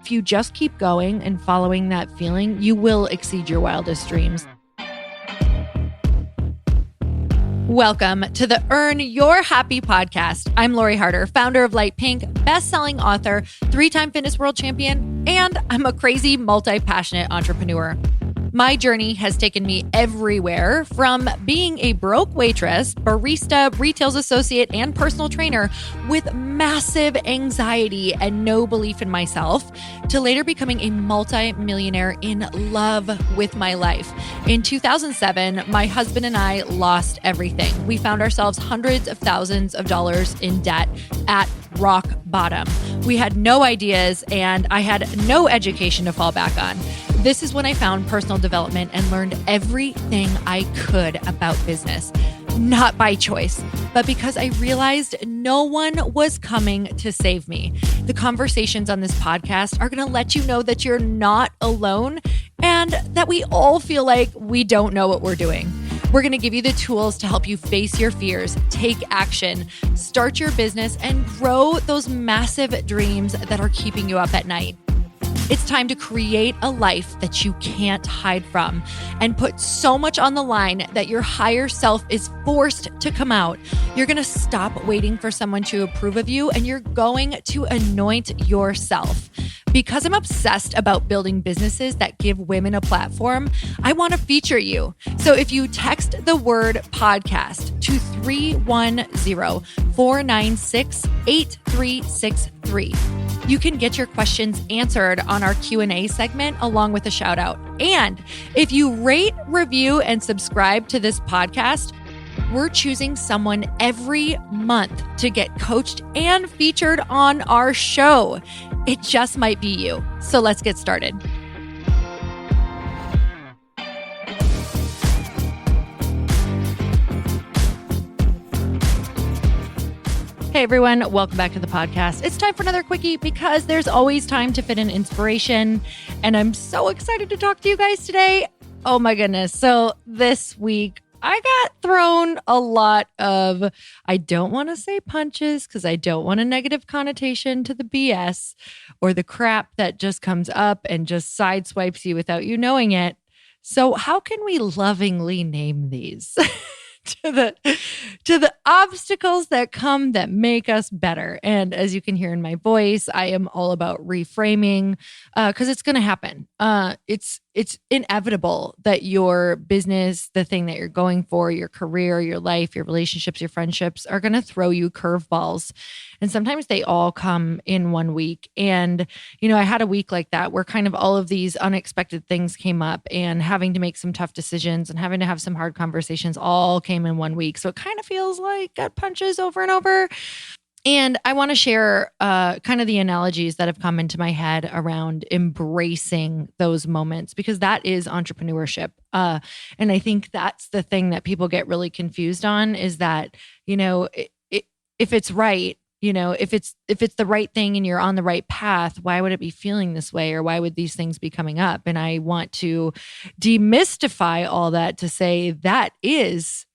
If you just keep going and following that feeling, you will exceed your wildest dreams. Welcome to the Earn Your Happy podcast. I'm Lori Harder, founder of Light Pink, best-selling author, 3-time fitness world champion, and I'm a crazy, multi-passionate entrepreneur. My journey has taken me everywhere, from being a broke waitress, barista, retail associate, and personal trainer with massive anxiety and no belief in myself, to later becoming a multi-millionaire in love with my life. In 2007, my husband and I lost everything. We found ourselves hundreds of thousands of dollars in debt at rock bottom. We had no ideas, and I had no education to fall back on. This is when I found personal development and learned everything I could about business, not by choice, but because I realized no one was coming to save me. The conversations on this podcast are going to let you know that you're not alone and that we all feel like we don't know what we're doing. We're going to give you the tools to help you face your fears, take action, start your business, and grow those massive dreams that are keeping you up at night. It's time to create a life that you can't hide from and put so much on the line that your higher self is forced to come out. You're going to stop waiting for someone to approve of you, and you're going to anoint yourself. Because I'm obsessed about building businesses that give women a platform, I want to feature you. So if you text the word podcast to 310-496-8363, you can get your questions answered on our Q&A segment along with a shout out. And if you rate, review, and subscribe to this podcast, we're choosing someone every month to get coached and featured on our show. It just might be you. So let's get started. Hey everyone, welcome back to the podcast. It's time for another quickie because there's always time to fit in inspiration. And I'm so excited to talk to you guys today. Oh my goodness. So this week, I got thrown a lot of, I don't want to say punches because I don't want a negative connotation to the BS or the crap that just comes up and just sideswipes you without you knowing it. So how can we lovingly name these? to the obstacles that come that make us better. And as you can hear in my voice, I am all about reframing because it's going to happen. It's inevitable that your business, the thing that you're going for, your career, your life, your relationships, your friendships are going to throw you curveballs. And sometimes they all come in one week. And, I had a week like that where kind of all of these unexpected things came up, and having to make some tough decisions and having to have some hard conversations all came in one week. So it kind of feels like gut punches over and over. And I want to share kind of the analogies that have come into my head around embracing those moments, because that is entrepreneurship. And I think that's the thing that people get really confused on, is that, if it's right, if it's the right thing and you're on the right path, why would it be feeling this way? Or why would these things be coming up? And I want to demystify all that to say that is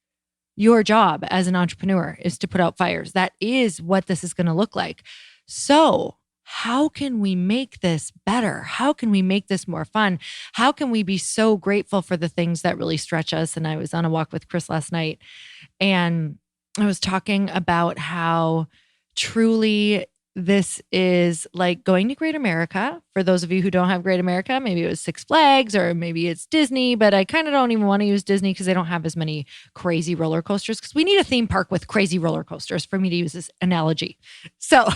your job as an entrepreneur, is to put out fires. That is what this is going to look like. So how can we make this better? How can we make this more fun? How can we be so grateful for the things that really stretch us? And I was on a walk with Chris last night, and I was talking about how truly this is like going to Great America. For those of you who don't have Great America, maybe it was Six Flags or maybe it's Disney, but I kind of don't even want to use Disney because they don't have as many crazy roller coasters, because we need a theme park with crazy roller coasters for me to use this analogy. So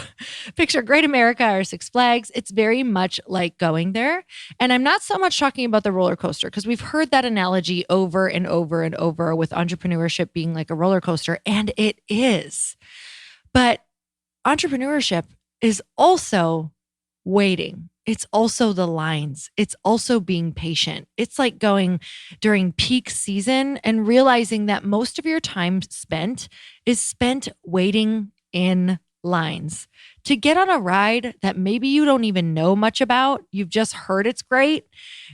picture Great America or Six Flags. It's very much like going there. And I'm not so much talking about the roller coaster, because we've heard that analogy over and over and over with entrepreneurship being like a roller coaster, and it is. But entrepreneurship is also waiting. It's also the lines. It's also being patient. It's like going during peak season and realizing that most of your time spent is spent waiting in lines to get on a ride that maybe you don't even know much about. You've just heard it's great.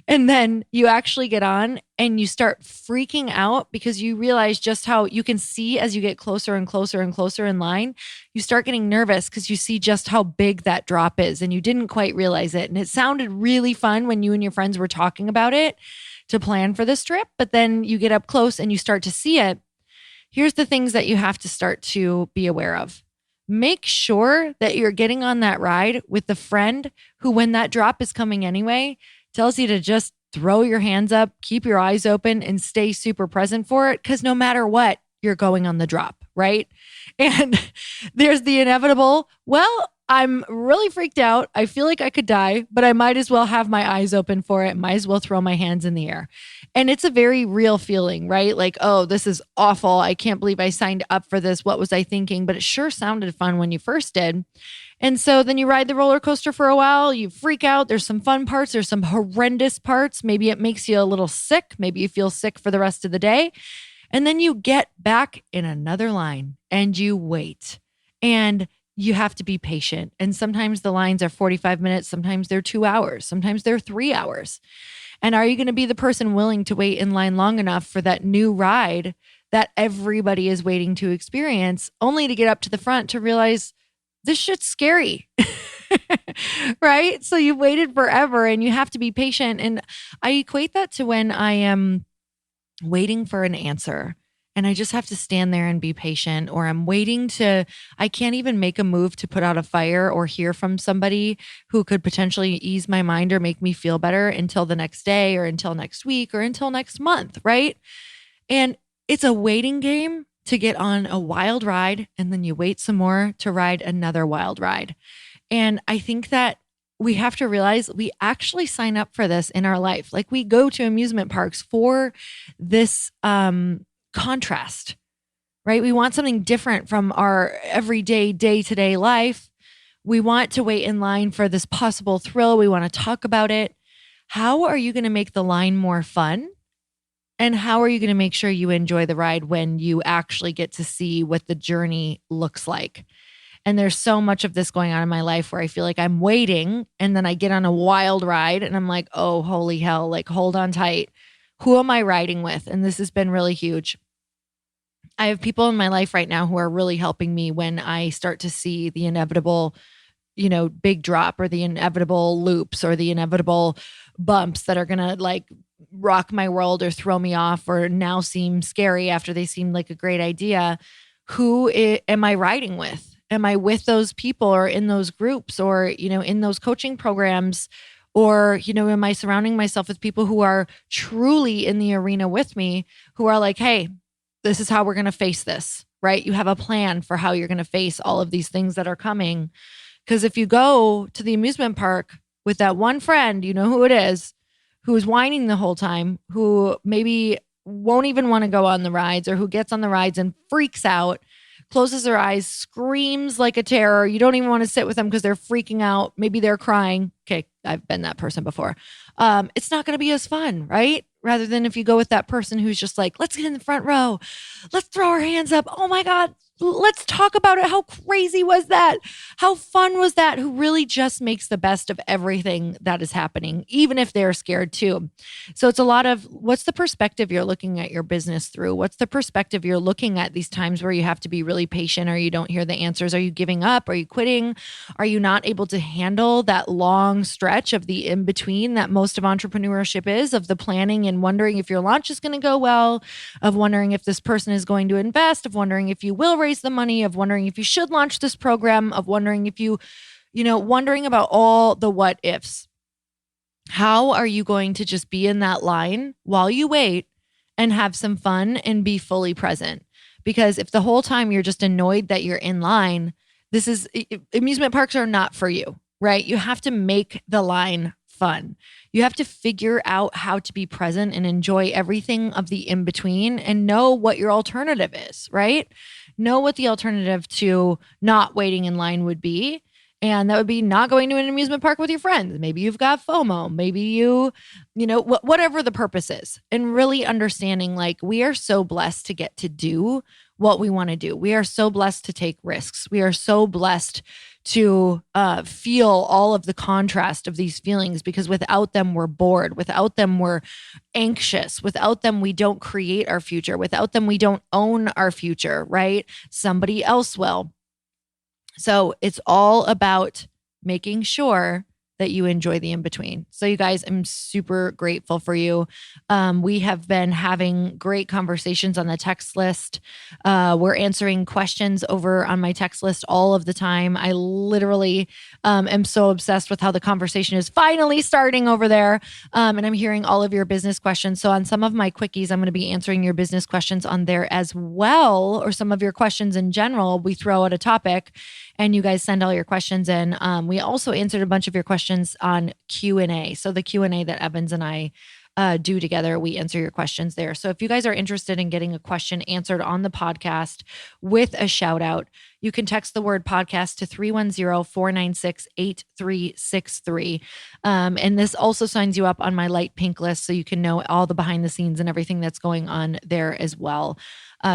And then you actually get on and you start freaking out because you realize just how you can see as you get closer and closer and closer in line, you start getting nervous because you see just how big that drop is and you didn't quite realize it. And it sounded really fun when you and your friends were talking about it to plan for this trip, but then you get up close and you start to see it. Here's the things that you have to start to be aware of. Make sure that you're getting on that ride with the friend who, when that drop is coming anyway, tells you to just throw your hands up, keep your eyes open, and stay super present for it. Because no matter what, you're going on the drop, right? And there's the inevitable, well, I'm really freaked out. I feel like I could die, but I might as well have my eyes open for it. Might as well throw my hands in the air. And it's a very real feeling, right? Like, oh, this is awful. I can't believe I signed up for this. What was I thinking? But it sure sounded fun when you first did. And so then you ride the roller coaster for a while, you freak out. There's some fun parts. There's some horrendous parts. Maybe it makes you a little sick. Maybe you feel sick for the rest of the day. And then you get back in another line and you wait. And you have to be patient. And sometimes the lines are 45 minutes. Sometimes they're 2 hours. Sometimes they're 3 hours. And are you going to be the person willing to wait in line long enough for that new ride that everybody is waiting to experience, only to get up to the front to realize this shit's scary, right? So you've waited forever and you have to be patient. And I equate that to when I am waiting for an answer. And I just have to stand there and be patient, or I can't even make a move to put out a fire or hear from somebody who could potentially ease my mind or make me feel better until the next day or until next week or until next month, right? And it's a waiting game to get on a wild ride, and then you wait some more to ride another wild ride. And I think that we have to realize we actually sign up for this in our life. Like, we go to amusement parks for this, contrast, right? We want something different from our everyday, day-to-day life. We want to wait in line for this possible thrill. We want to talk about it. How are you going to make the line more fun? And how are you going to make sure you enjoy the ride when you actually get to see what the journey looks like? And there's so much of this going on in my life where I feel like I'm waiting and then I get on a wild ride and I'm like, oh, holy hell, like, hold on tight. Who am I riding with? And this has been really huge. I have people in my life right now who are really helping me when I start to see the inevitable, big drop or the inevitable loops or the inevitable bumps that are going to like rock my world or throw me off or now seem scary after they seem like a great idea. Am I riding with? Am I with those people or in those groups or, in those coaching programs? Or, am I surrounding myself with people who are truly in the arena with me, who are like, hey, this is how we're going to face this, right? You have a plan for how you're going to face all of these things that are coming. Because if you go to the amusement park with that one friend, you know who it is, who is whining the whole time, who maybe won't even want to go on the rides or who gets on the rides and freaks out, closes their eyes, screams like a terror. You don't even want to sit with them because they're freaking out. Maybe they're crying. Okay, I've been that person before. It's not going to be as fun, right? Rather than if you go with that person who's just like, let's get in the front row. Let's throw our hands up. Oh my God. Let's talk about it. How crazy was that? How fun was that? Who really just makes the best of everything that is happening, even if they're scared too. So it's a lot of what's the perspective you're looking at your business through? What's the perspective you're looking at these times where you have to be really patient or you don't hear the answers? Are you giving up? Are you quitting? Are you not able to handle that long stretch of the in-between that most of entrepreneurship is, of the planning and wondering if your launch is going to go well, of wondering if this person is going to invest, of wondering if you will raise the money, of wondering if you should launch this program, of wondering if wondering about all the what ifs. How are you going to just be in that line while you wait and have some fun and be fully present? Because if the whole time you're just annoyed that you're in line, amusement parks are not for you, right? You have to make the line fun. You have to figure out how to be present and enjoy everything of the in-between and know what your alternative is, right? Know what the alternative to not waiting in line would be. And that would be not going to an amusement park with your friends. Maybe you've got FOMO. Maybe whatever the purpose is. And really understanding, like, we are so blessed to get to do what we want to do. We are so blessed to take risks. We are so blessed to feel all of the contrast of these feelings, because without them, we're bored. Without them, we're anxious. Without them, we don't create our future. Without them, we don't own our future, right? Somebody else will. So it's all about making sure that you enjoy the in-between. So you guys, I'm super grateful for you. We have been having great conversations on the text list. We're answering questions over on my text list all of the time. I literally am so obsessed with how the conversation is finally starting over there. And I'm hearing all of your business questions. So on some of my quickies, I'm going to be answering your business questions on there as well, or some of your questions in general. We throw out a topic and you guys send all your questions in. We also answered a bunch of your questions on Q&A. So the Q&A that Evans and I do together, we answer your questions there. So if you guys are interested in getting a question answered on the podcast with a shout out, you can text the word podcast to 310-496-8363. And this also signs you up on my light pink list, so you can know all the behind the scenes and everything that's going on there as well.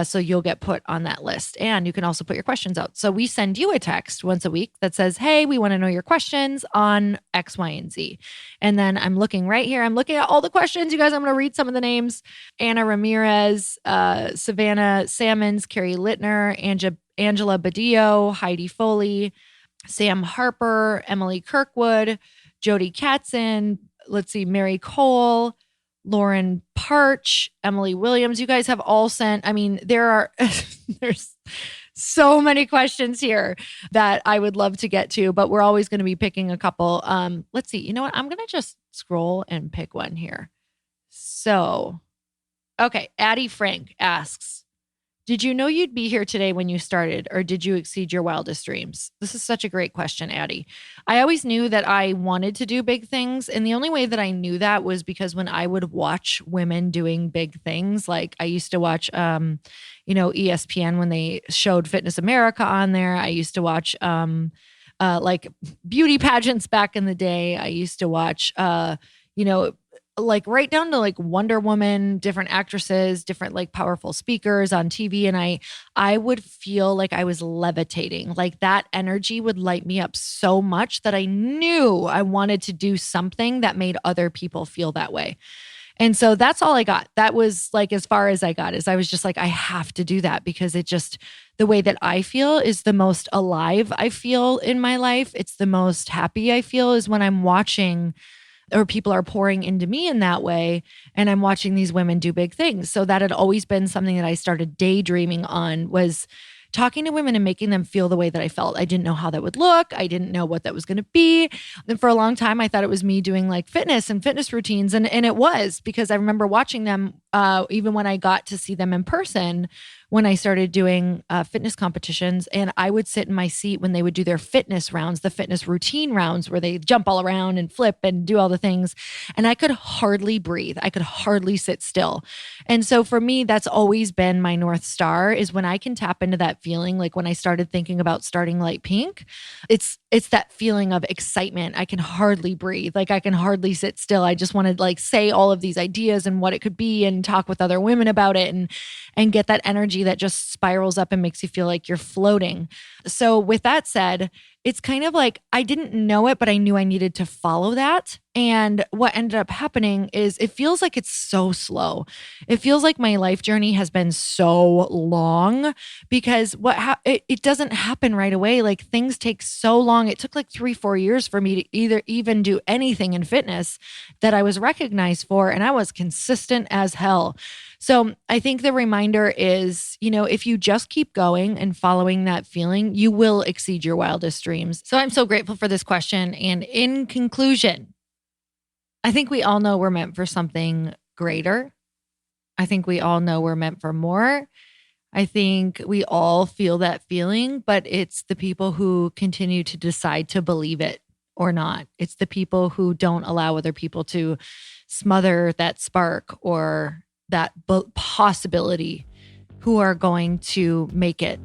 So you'll get put on that list, and you can also put your questions out. So we send you a text once a week that says, hey, we want to know your questions on X, Y, and Z. And then I'm looking right here. I'm looking at all the questions. You guys, I'm going to read some of the names. Anna Ramirez, Savannah Salmons, Carrie Littner, Angela Badillo, Heidi Foley, Sam Harper, Emily Kirkwood, Jody Katzen, Mary Cole, Lauren Parch, Emily Williams. You guys have all sent, there's so many questions here that I would love to get to, but we're always going to be picking a couple. Let's see. You know what? I'm going to just scroll and pick one here. So, okay. Addie Frank asks, did you know you'd be here today when you started, or did you exceed your wildest dreams? This is such a great question, Addie. I always knew that I wanted to do big things. And the only way that I knew that was because when I would watch women doing big things, like I used to watch, ESPN when they showed Fitness America on there. I used to watch, like beauty pageants back in the day. I used to watch, like right down to like Wonder Woman, different actresses, different like powerful speakers on TV. And I would feel like I was levitating. Like that energy would light me up so much that I knew I wanted to do something that made other people feel that way. And so that's all I got. That was like as far as I got, is I was just like, I have to do that, because it just, the way that I feel is the most alive I feel in my life. It's the most happy I feel is when I'm watching, or people are pouring into me in that way, and I'm watching these women do big things. So that had always been something that I started daydreaming on, was talking to women and making them feel the way that I felt. I didn't know how that would look. I didn't know what that was going to be. And for a long time, I thought it was me doing like fitness and fitness routines. And it was, because I remember watching them, even when I got to see them in person, when I started doing fitness competitions, and I would sit in my seat when they would do their fitness rounds, the fitness routine rounds where they jump all around and flip and do all the things. And I could hardly breathe. I could hardly sit still. And so for me, that's always been my North Star, is when I can tap into that feeling. Like when I started thinking about starting Light Pink, it's that feeling of excitement. I can hardly breathe. Like I can hardly sit still. I just want to like say all of these ideas and what it could be, and talk with other women about it, and get that energy that just spirals up and makes you feel like you're floating. So with that said, it's kind of like I didn't know it, but I knew I needed to follow that. And what ended up happening is it feels like it's so slow. It feels like my life journey has been so long, because it doesn't happen right away. Like things take so long. It took like 3-4 years for me to even do anything in fitness that I was recognized for. And I was consistent as hell. So I think the reminder is, if you just keep going and following that feeling, you will exceed your wildest dreams. So I'm so grateful for this question. And in conclusion, I think we all know we're meant for something greater. I think we all know we're meant for more. I think we all feel that feeling, but it's the people who continue to decide to believe it or not. It's the people who don't allow other people to smother that spark or that possibility, who are going to make it,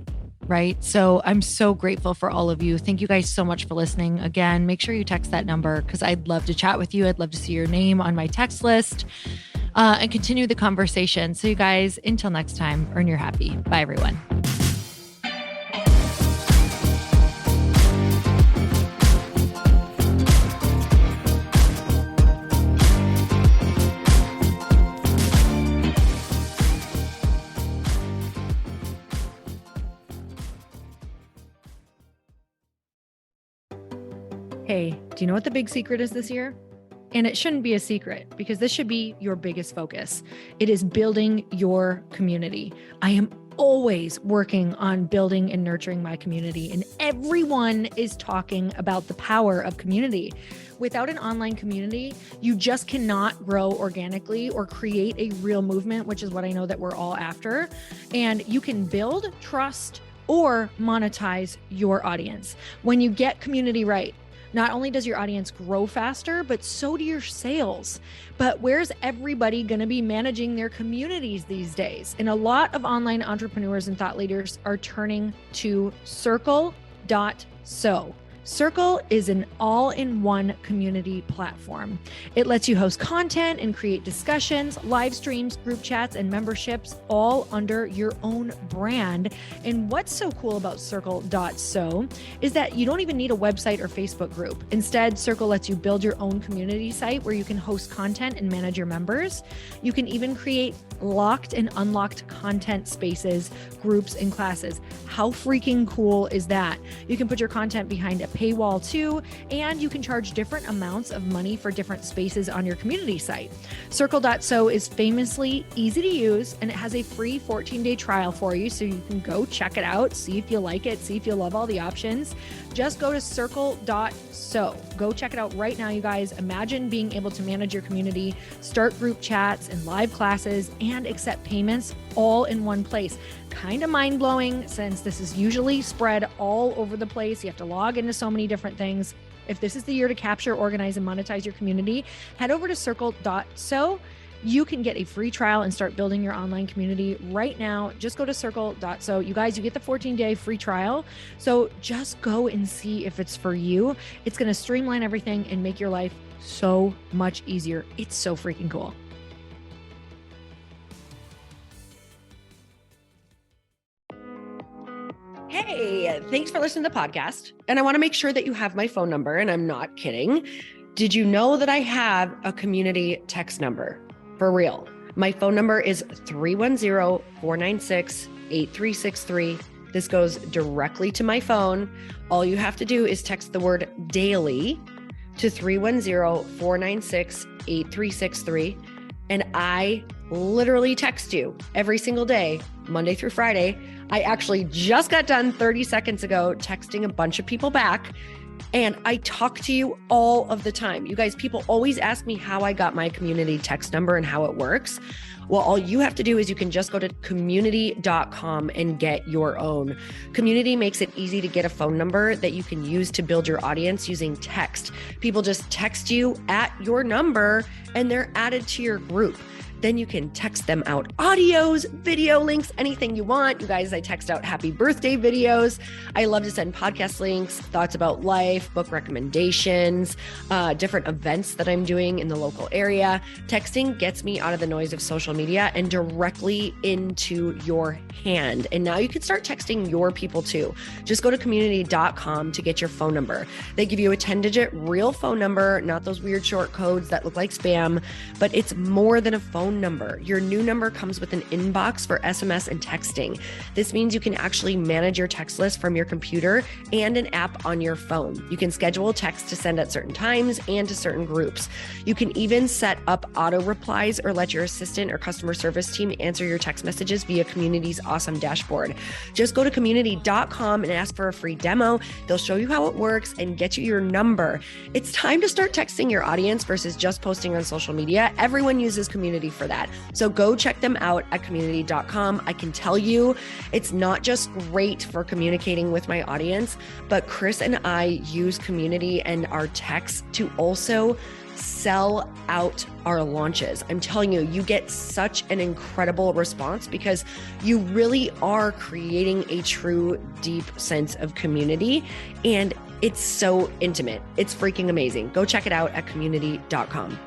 right? So I'm so grateful for all of you. Thank you guys so much for listening. Again, make sure you text that number, because I'd love to chat with you. I'd love to see your name on my text list. and continue the conversation. So you guys, until next time, earn your happy. Bye, everyone. Hey, do you know what the big secret is this year? And it shouldn't be a secret because this should be your biggest focus. It is building your community. I am always working on building and nurturing my community, and everyone is talking about the power of community. Without an online community, you just cannot grow organically or create a real movement, which is what I know that we're all after. And you can build trust or monetize your audience. When you get community right, not only does your audience grow faster, but so do your sales. But where's everybody going to be managing their communities these days? And a lot of online entrepreneurs and thought leaders are turning to Circle.so. Circle is an all-in-one community platform. It lets you host content and create discussions, live streams, group chats, and memberships all under your own brand. And what's so cool about Circle.so is that you don't even need a website or Facebook group. Instead, Circle lets you build your own community site where you can host content and manage your members. You can even create locked and unlocked content spaces, groups, and classes. How freaking cool is that? You can put your content behind a paywall too, and you can charge different amounts of money for different spaces on your community site. Circle.so is famously easy to use, and it has a free 14-day trial for you, so you can go check it out, see if you like it, see if you love all the options. Just go to Circle.so. Go check it out right now, you guys. Imagine being able to manage your community, start group chats and live classes, and accept payments all in one place. Kind of mind-blowing since this is usually spread all over the place. You have to log into so many different things. If this is the year to capture, organize, and monetize your community, head over to Circle.so. You can get a free trial and start building your online community right now. Just go to Circle.so. You guys, you get the 14-day free trial. So just go and see if it's for you. It's going to streamline everything and make your life so much easier. It's so freaking cool. Hey, thanks for listening to the podcast. And I want to make sure that you have my phone number, and I'm not kidding. Did you know that I have a community text number? For real. My phone number is 310-496-8363. This goes directly to my phone. All you have to do is text the word daily to 310-496-8363. And I literally text you every single day, Monday through Friday. I actually just got done 30 seconds ago texting a bunch of people back, and I talk to you all of the time. You guys, people always ask me how I got my community text number and how it works. Well, all you have to do is you can just go to community.com and get your own. Community makes it easy to get a phone number that you can use to build your audience using text. People just text you at your number and they're added to your group. Then you can text them out audios, video links, anything you want. You guys, I text out happy birthday videos. I love to send podcast links, thoughts about life, book recommendations, different events that I'm doing in the local area. Texting gets me out of the noise of social media and directly into your hand. And now you can start texting your people too. Just go to community.com to get your phone number. They give you a 10-digit real phone number, not those weird short codes that look like spam, but it's more than a phone number. Your new number comes with an inbox for SMS and texting. This means you can actually manage your text list from your computer and an app on your phone. You can schedule text to send at certain times and to certain groups. You can even set up auto replies or let your assistant or customer service team answer your text messages via Community's awesome dashboard. Just go to community.com and ask for a free demo. They'll show you how it works and get you your number. It's time to start texting your audience versus just posting on social media. Everyone uses Community for that. So go check them out at community.com. I can tell you it's not just great for communicating with my audience, but Chris and I use Community and our texts to also sell out our launches. I'm telling you, you get such an incredible response because you really are creating a true, deep sense of community, and it's so intimate. It's freaking amazing. Go check it out at community.com.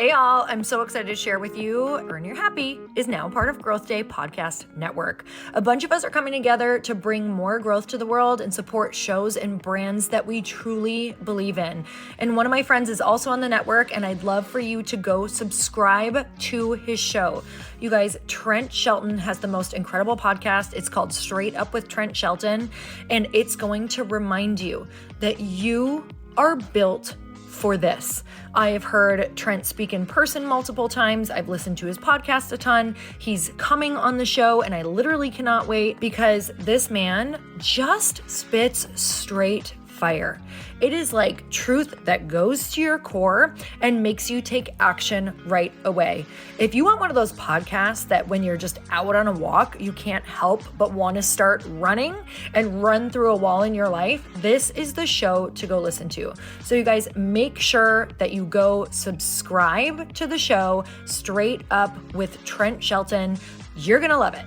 Hey all, I'm so excited to share with you, Earn Your Happy is now part of Growth Day Podcast Network. A bunch of us are coming together to bring more growth to the world and support shows and brands that we truly believe in. And one of my friends is also on the network, and I'd love for you to go subscribe to his show. You guys, Trent Shelton has the most incredible podcast. It's called Straight Up with Trent Shelton, and it's going to remind you that you are built for this. I have heard Trent speak in person multiple times. I've listened to his podcast a ton. He's coming on the show, and I literally cannot wait because this man just spits straight fire. It is like truth that goes to your core and makes you take action right away. If you want one of those podcasts that when you're just out on a walk, you can't help but want to start running and run through a wall in your life, this is the show to go listen to. So you guys make sure that you go subscribe to the show Straight Up with Trent Shelton. You're going to love it.